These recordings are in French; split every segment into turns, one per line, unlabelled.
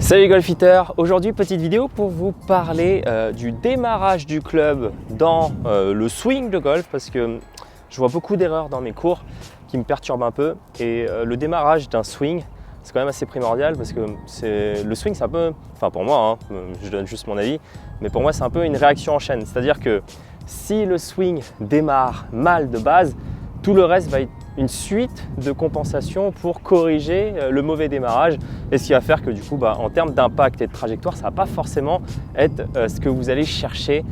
Salut les golfiteurs, aujourd'hui petite vidéo pour vous parler du démarrage du club dans le swing de golf parce que je vois beaucoup d'erreurs dans mes cours qui me perturbent un peu et le démarrage d'un swing c'est quand même assez primordial parce que le swing c'est un peu, enfin pour moi, je donne juste mon avis, mais pour moi c'est un peu une réaction en chaîne, c'est-à-dire que si le swing démarre mal de base, tout le reste va être une suite de compensation pour corriger le mauvais démarrage et ce qui va faire que du coup en termes d'impact et de trajectoire ça ne va pas forcément être ce que vous allez chercher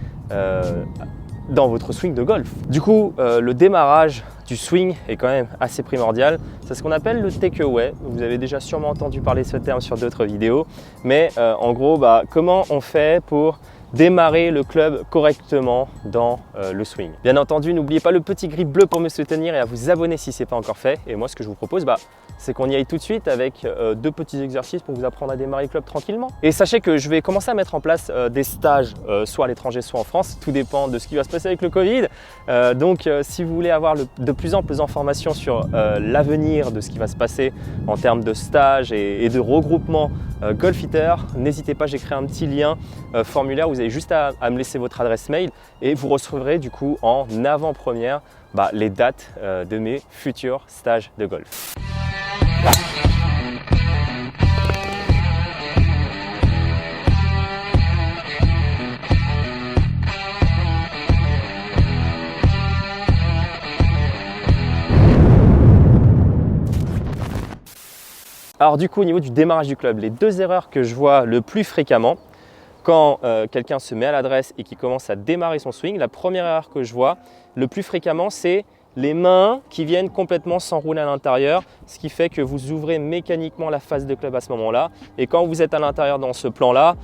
dans votre swing de golf. Du coup le démarrage du swing est quand même assez primordial. C'est ce qu'on appelle le takeaway. Vous avez déjà sûrement entendu parler de ce terme sur d'autres vidéos, mais en gros comment on fait pour démarrer le club correctement dans le swing. Bien entendu, n'oubliez pas le petit grip bleu pour me soutenir et à vous abonner si ce n'est pas encore fait. Et moi, ce que je vous propose, c'est qu'on y aille tout de suite avec deux petits exercices pour vous apprendre à démarrer le club tranquillement. Et sachez que je vais commencer à mettre en place des stages, soit à l'étranger, soit en France. Tout dépend de ce qui va se passer avec le Covid. Donc, si vous voulez avoir de plus en plus d'informations sur l'avenir de ce qui va se passer en termes de stages et de regroupement Golfitter, n'hésitez pas, j'ai créé un petit lien formulaire. Vous avez juste à me laisser votre adresse mail et vous recevrez du coup en avant-première les dates de mes futurs stages de golf. Alors du coup au niveau du démarrage du club, les deux erreurs que je vois le plus fréquemment quand quelqu'un se met à l'adresse et qui commence à démarrer son swing, la première erreur que je vois le plus fréquemment c'est les mains qui viennent complètement s'enrouler à l'intérieur, ce qui fait que vous ouvrez mécaniquement la face de club à ce moment-là. Et quand vous êtes à l'intérieur dans ce plan-là,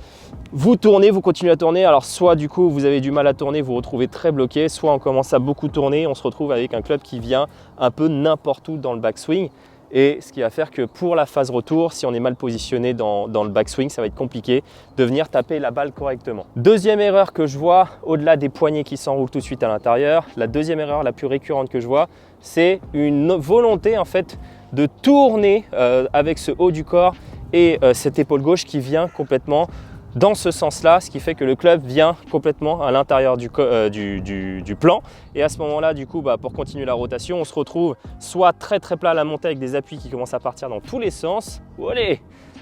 vous tournez, vous continuez à tourner. Alors soit du coup vous avez du mal à tourner, vous vous retrouvez très bloqué, soit on commence à beaucoup tourner, on se retrouve avec un club qui vient un peu n'importe où dans le backswing. Et ce qui va faire que pour la phase retour, si on est mal positionné dans le backswing, ça va être compliqué de venir taper la balle correctement. Deuxième erreur que je vois, au-delà des poignets qui s'enroulent tout de suite à l'intérieur, la deuxième erreur la plus récurrente que je vois, c'est une volonté en fait de tourner avec ce haut du corps et cette épaule gauche qui vient complètement dans ce sens-là, ce qui fait que le club vient complètement à l'intérieur du plan. Et à ce moment-là, du coup, pour continuer la rotation, on se retrouve soit très plat à la montée avec des appuis qui commencent à partir dans tous les sens,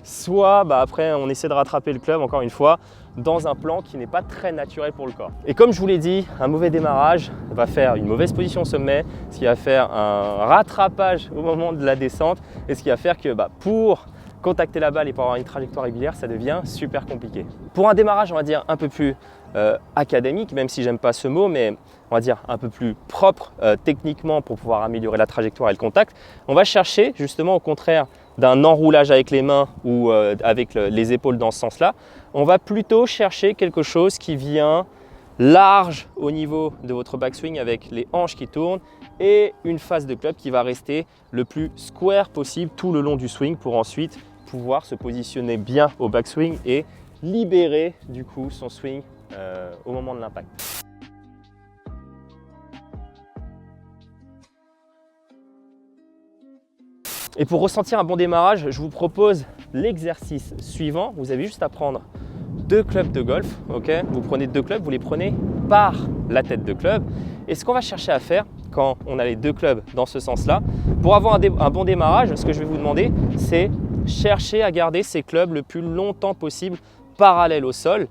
soit après on essaie de rattraper le club, encore une fois, dans un plan qui n'est pas très naturel pour le corps. Et comme je vous l'ai dit, un mauvais démarrage va faire une mauvaise position au sommet, ce qui va faire un rattrapage au moment de la descente et ce qui va faire que pour contacter la balle et pour avoir une trajectoire régulière, ça devient super compliqué. Pour un démarrage, on va dire un peu plus académique, même si j'aime pas ce mot, mais on va dire un peu plus propre techniquement pour pouvoir améliorer la trajectoire et le contact, on va chercher justement au contraire d'un enroulage avec les mains ou avec les épaules dans ce sens-là, on va plutôt chercher quelque chose qui vient large au niveau de votre backswing avec les hanches qui tournent et une face de club qui va rester le plus square possible tout le long du swing pour ensuite pouvoir se positionner bien au backswing et libérer du coup son swing au moment de l'impact. Et pour ressentir un bon démarrage, je vous propose l'exercice suivant. Vous avez juste à prendre deux clubs de golf, vous prenez deux clubs, vous les prenez par la tête de club. Et ce qu'on va chercher à faire quand on a les deux clubs dans ce sens-là, pour avoir un bon démarrage, ce que je vais vous demander, c'est chercher à garder ces clubs le plus longtemps possible parallèles au sol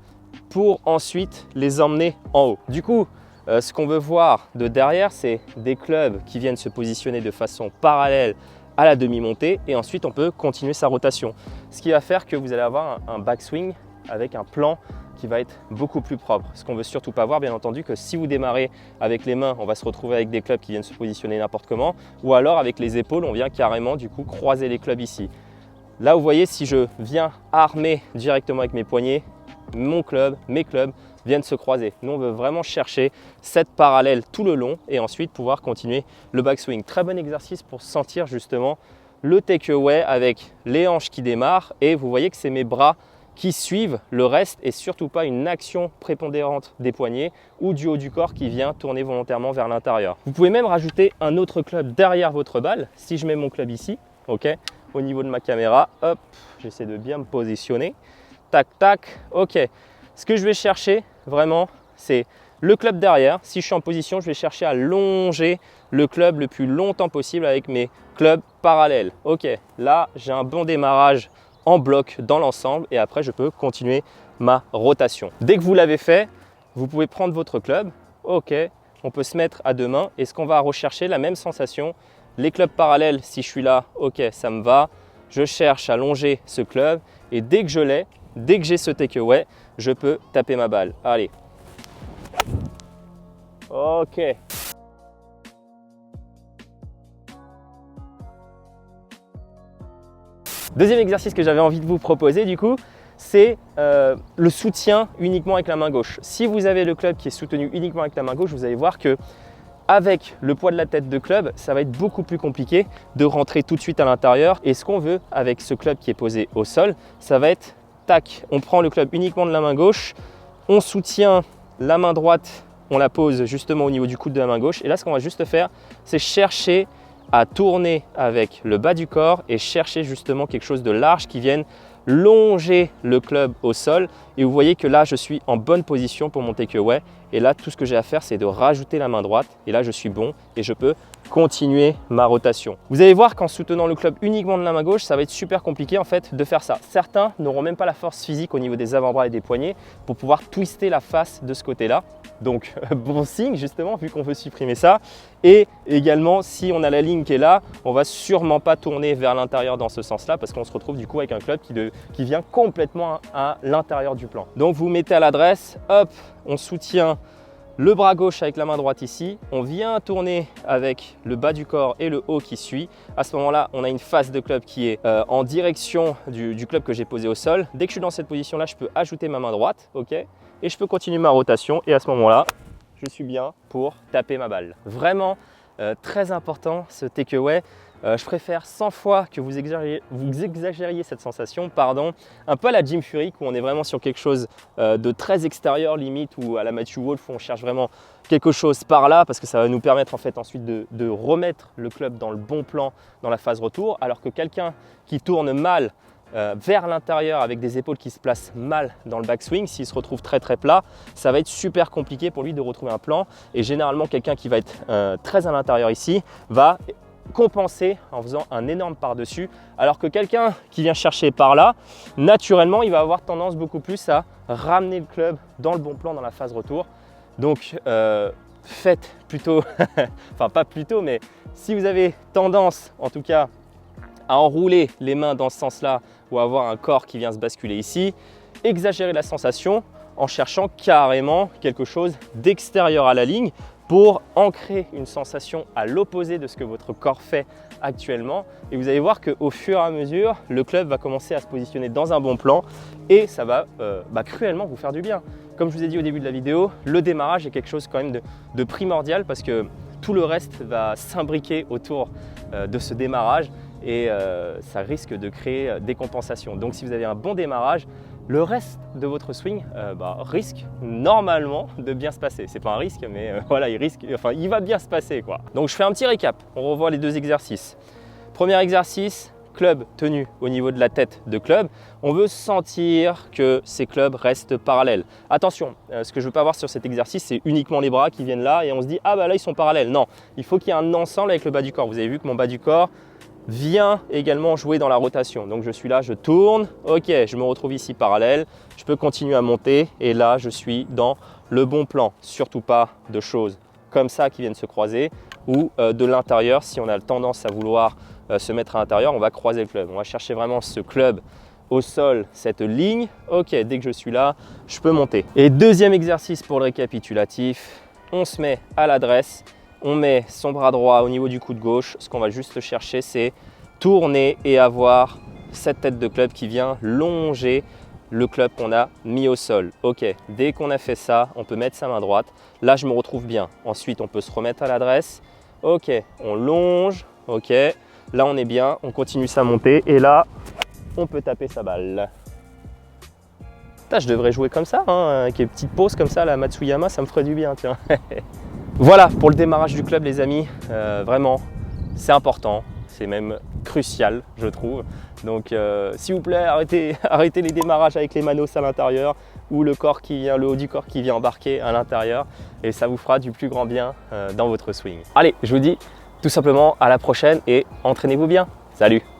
pour ensuite les emmener en haut. Du coup, ce qu'on veut voir de derrière, c'est des clubs qui viennent se positionner de façon parallèle à la demi-montée et ensuite on peut continuer sa rotation. Ce qui va faire que vous allez avoir un backswing avec un plan qui va être beaucoup plus propre. Ce qu'on ne veut surtout pas voir, bien entendu, que si vous démarrez avec les mains, on va se retrouver avec des clubs qui viennent se positionner n'importe comment, ou alors avec les épaules, on vient carrément du coup croiser les clubs ici. Là, vous voyez, si je viens armer directement avec mes poignets, mon club, mes clubs viennent se croiser. Nous, on veut vraiment chercher cette parallèle tout le long et ensuite pouvoir continuer le backswing. Très bon exercice pour sentir justement le takeaway avec les hanches qui démarrent et vous voyez que c'est mes bras qui suivent le reste et surtout pas une action prépondérante des poignets ou du haut du corps qui vient tourner volontairement vers l'intérieur. Vous pouvez même rajouter un autre club derrière votre balle. Si je mets mon club ici, au niveau de ma caméra. Hop, j'essaie de bien me positionner. Tac, tac, ok. Ce que je vais chercher vraiment, c'est le club derrière. Si je suis en position, je vais chercher à longer le club le plus longtemps possible avec mes clubs parallèles. Ok, là, j'ai un bon démarrage en bloc dans l'ensemble et après, je peux continuer ma rotation. Dès que vous l'avez fait, vous pouvez prendre votre club. Ok, on peut se mettre à deux mains. Et ce qu'on va rechercher, la même sensation, les clubs parallèles, si je suis là, ok, ça me va. Je cherche à longer ce club et dès que je l'ai, dès que j'ai ce takeaway, je peux taper ma balle. Allez. Ok. Deuxième exercice que j'avais envie de vous proposer du coup, c'est le soutien uniquement avec la main gauche. Si vous avez le club qui est soutenu uniquement avec la main gauche, vous allez voir que avec le poids de la tête de club, ça va être beaucoup plus compliqué de rentrer tout de suite à l'intérieur. Et ce qu'on veut avec ce club qui est posé au sol, ça va être tac, on prend le club uniquement de la main gauche, on soutient la main droite, on la pose justement au niveau du coude de la main gauche. Et là, ce qu'on va juste faire, c'est chercher à tourner avec le bas du corps et chercher justement quelque chose de large qui vienne longer le club au sol. Et vous voyez que là, je suis en bonne position pour mon takeaway. Et là, tout ce que j'ai à faire, c'est de rajouter la main droite. Et là, je suis bon et je peux continuer ma rotation. Vous allez voir qu'en soutenant le club uniquement de la main gauche, ça va être super compliqué en fait de faire ça. Certains n'auront même pas la force physique au niveau des avant-bras et des poignets pour pouvoir twister la face de ce côté-là. Donc bon signe justement vu qu'on veut supprimer ça. Et également si on a la ligne qui est là, on va sûrement pas tourner vers l'intérieur dans ce sens-là parce qu'on se retrouve du coup avec un club qui vient complètement à l'intérieur du plan. Donc vous mettez à l'adresse, hop, on soutient le bras gauche avec la main droite ici, on vient tourner avec le bas du corps et le haut qui suit. À ce moment-là, on a une face de club qui est en direction du club que j'ai posé au sol. Dès que je suis dans cette position-là, je peux ajouter ma main droite, ok, et je peux continuer ma rotation. Et à ce moment-là, je suis bien pour taper ma balle. Vraiment très important ce takeaway. Je préfère 100 fois que vous exagériez cette sensation, un peu à la Jim Furyk où on est vraiment sur quelque chose de très extérieur limite, ou à la Matthew Wolff où on cherche vraiment quelque chose par là parce que ça va nous permettre en fait ensuite de remettre le club dans le bon plan dans la phase retour, alors que quelqu'un qui tourne mal vers l'intérieur avec des épaules qui se placent mal dans le backswing, s'il se retrouve très plat, ça va être super compliqué pour lui de retrouver un plan. Et généralement quelqu'un qui va être très à l'intérieur ici va compenser en faisant un énorme par-dessus, alors que quelqu'un qui vient chercher par là, naturellement il va avoir tendance beaucoup plus à ramener le club dans le bon plan dans la phase retour. Donc faites plutôt, enfin pas plutôt, mais si vous avez tendance en tout cas à enrouler les mains dans ce sens-là ou à avoir un corps qui vient se basculer ici, exagérez la sensation en cherchant carrément quelque chose d'extérieur à la ligne pour ancrer une sensation à l'opposé de ce que votre corps fait actuellement. Et vous allez voir qu'au fur et à mesure, le club va commencer à se positionner dans un bon plan et ça va cruellement vous faire du bien. Comme je vous ai dit au début de la vidéo, le démarrage est quelque chose quand même de primordial parce que tout le reste va s'imbriquer autour de ce démarrage et ça risque de créer des compensations. Donc si vous avez un bon démarrage, le reste de votre swing risque normalement de bien se passer. C'est pas un risque, mais voilà, il va bien se passer quoi. Donc je fais un petit récap, on revoit les deux exercices. Premier exercice, club tenu au niveau de la tête de club. On veut sentir que ces clubs restent parallèles. Attention, ce que je veux pas voir sur cet exercice, c'est uniquement les bras qui viennent là et on se dit ah bah là ils sont parallèles. Non, il faut qu'il y ait un ensemble avec le bas du corps. Vous avez vu que mon bas du corps vient également jouer dans la rotation. Donc je suis là, je tourne, ok, je me retrouve ici parallèle, je peux continuer à monter et là je suis dans le bon plan. Surtout pas de choses comme ça qui viennent se croiser ou de l'intérieur. Si on a tendance à vouloir se mettre à l'intérieur, on va croiser le club. On va chercher vraiment ce club au sol, cette ligne. Ok, dès que je suis là, je peux monter. Et deuxième exercice pour le récapitulatif, on se met à l'adresse. On met son bras droit au niveau du coude gauche. Ce qu'on va juste chercher, c'est tourner et avoir cette tête de club qui vient longer le club qu'on a mis au sol. Ok, dès qu'on a fait ça, on peut mettre sa main droite. Là, je me retrouve bien. Ensuite, on peut se remettre à l'adresse. Ok, on longe. Ok, là, on est bien. On continue sa montée. Et là, on peut taper sa balle. Je devrais jouer comme ça, avec une petite pause comme ça, la Matsuyama, ça me ferait du bien, tiens. Voilà pour le démarrage du club les amis, vraiment c'est important, c'est même crucial, je trouve. Donc s'il vous plaît, arrêtez les démarrages avec les manos à l'intérieur ou le haut du corps qui vient embarquer à l'intérieur et ça vous fera du plus grand bien dans votre swing. Allez, je vous dis tout simplement à la prochaine et entraînez-vous bien. Salut!